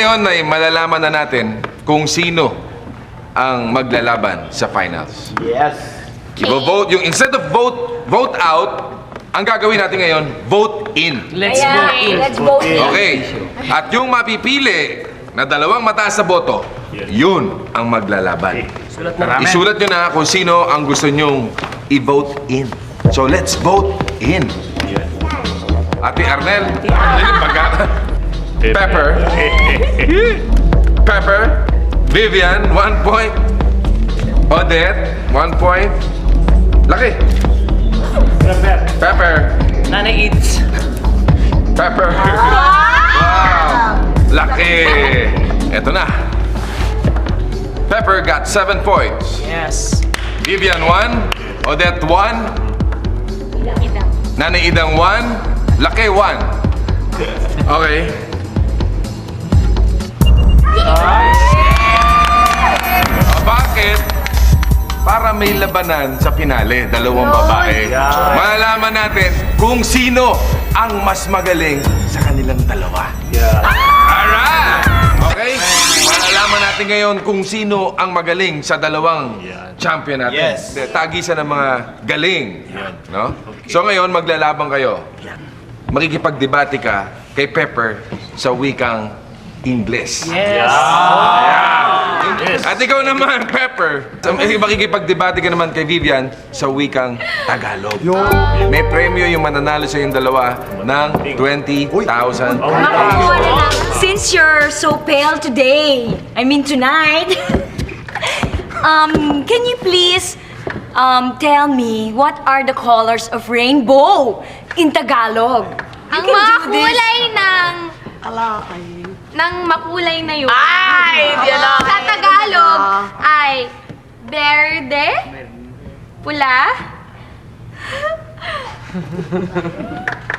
ngayon ay malalaman na natin kung sino ang maglalaban sa finals. Yes. Ibo-vote yung instead of vote out, ang gagawin natin ngayon, vote in. Let's go in. Let's vote in. Okay. At yung mapipili na dalawang mataas sa boto, yun ang maglalaban. Isulat nyo na kung sino ang gusto nyong i-vote in. So let's vote in. Ate Arnel, Pepper, Pepper, Vivian, 1 point. Odette, 1 point. Laki. Pepper, Nanay Eats. Pepper. Wow! Laki! Eto na. Pepper got 7 points. Yes. Vivian 1. Odette 1. Nanay Idang 1. Laki 1. Okay. Bakit? Para may labanan sa finale, dalawang babae. Malalaman natin kung sino ang mas magaling sa kanilang dalawa. Alright! Okay? Malalaman natin ngayon kung sino ang magaling sa dalawang champion natin. Yes. Tagisan ng mga galing. No? So ngayon, maglalaban kayo. Makikipagdebate ka kay Pepper sa wikang English. Yes. At ikaw naman, Pepper, makikipagdebate ka naman kay Vivian sa wikang Tagalog. May premyo yung mananalo sa yung dalawa ng 20,000 pesos. Since you're so pale today, I mean tonight, can you please tell me what are the colors of rainbow in Tagalog? Ang You can mga do this. kulay ng makulay na yun. Ay, di alam. Sa Tagalog ay verde, pula,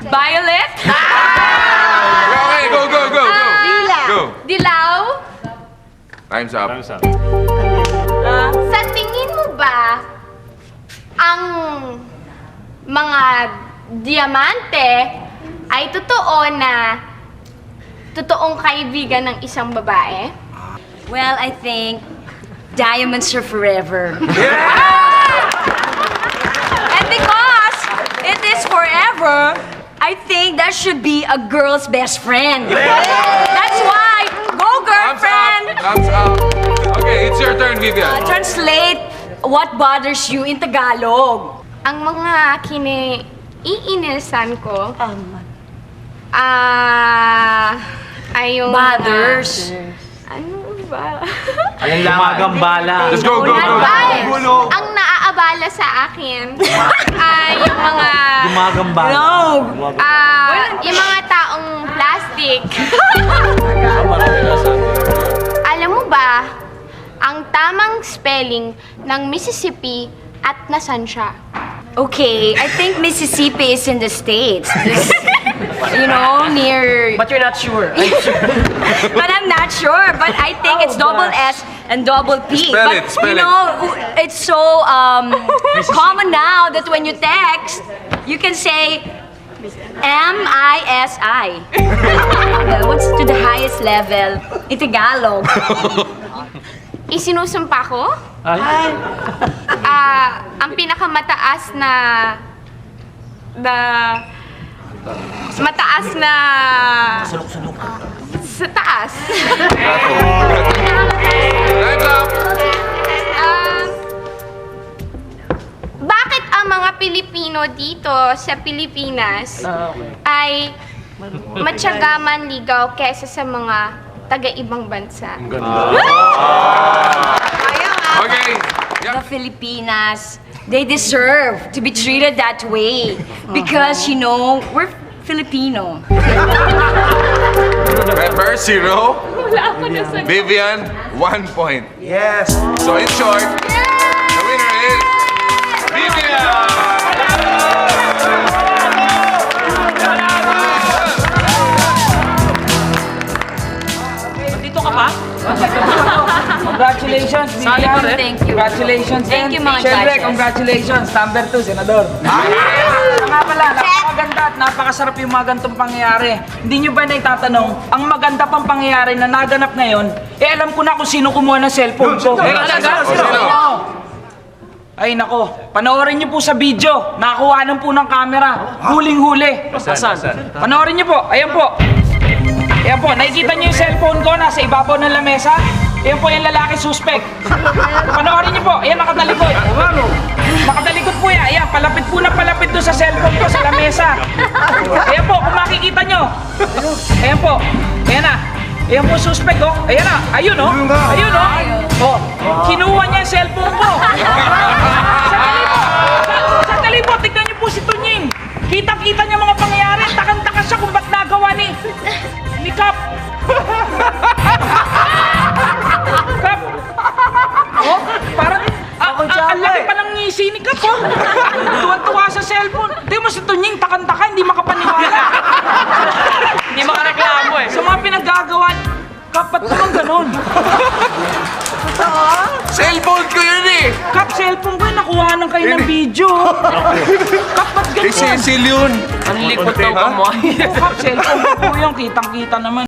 violet, Okay, go, go, go, go! Go! dilaw. Time's up. Sa tingin mo ba ang mga diamante ay totoo na totoong kaibigan ng isang babae? Well, I think diamonds are forever. And because it is forever, I think that should be a girl's best friend. That's why, go girlfriend! Thumbs up. Okay, it's your turn, Vivian. Translate what bothers you in Tagalog. Ang mga iinisan ko ay yung Bothers. Ano ba? Gumagambala. Let's go, go, go! Ay, ang naaabala sa akin ay yung mga Gumagambala. No! yung mga taong plastic. Alam mo ba ang tamang spelling ng Mississippi at nasan siya? Okay, I think Mississippi is in the States. Just, you know, near... But you're not sure. But I'm not sure. But I think it's double S and double P. Spell but, it, spell you know, it's so common now that when you text, you can say M-I-S-I. Well, what's to the highest level in Tagalog? Isinusumpa ko? Ay. Ang pinakamataas na mataas na sa taas. Time's up. Bakit ang mga Pilipino dito sa Pilipinas ay matyaga manligaw kesa sa mga taga-ibang bansa? Okay. The Filipinas, they deserve to be treated that way because, you know, we're Filipino. Pepper, 0. Vivian, 1 point. Yes. So in short, the winner is Vivian! Dito ka pa? Congratulations, Sali ka rin? Thank you. Congratulations Thank din. you, mga Siyempre, judges. congratulations. Number 2, Senador. Nga pala, napakaganda lahat, napakasarap yung mga ganitong pangyayari. Hindi nyo ba naitatanong, ang maganda pang pangyayari na naganap ngayon, alam ko na kung sino kumuha ng cellphone ko. Talaga? Sino? Oo. Ay nako, panoorin niyo po sa video. Nakakuhanan po ng camera. Huling-huli. Panoorin niyo po. Ayan po. Ayan po, nakikita niyo yung cellphone ko nasa ibabaw ng lamesa. Ayan po yung lalaki suspect. Panoorin niyo po. Ayan, nakatalikod. Nakatalikod po yan. Ayan, palapit po na palapit doon sa cellphone ko sa lamesa. Ayan po, kung makikita niyo. Ayan po. Ayan na. Ayan po suspect, oh. Ayan na. Ayun, oh. Ayun, oh. Oh, kinuha niya yung cellphone ko. Sandali po, tignan niyo po si Tunying. Kitang-kita niya mga pangyayari. Takang-taka siya kung ba't nagawa ni Kap. Kap. Oh, parang ang laki pa ng ngisi ni Kap, oh. Tuwan-tuwa sa cellphone. Tingnan mo si Tunying, takang-taka, hindi makapaniwala. Hindi makareklamo eh. Sa mga pinaggagawa, Kap, ba't naman ganun? Cellphone ko yun eh! Kap, cellphone ko, nakuha ng kayo ng video. Kap, ba't ganun? Cecil yun! Ang likod daw ka mo. Oh, Kap, cellphone ko po yung kitang-kita naman.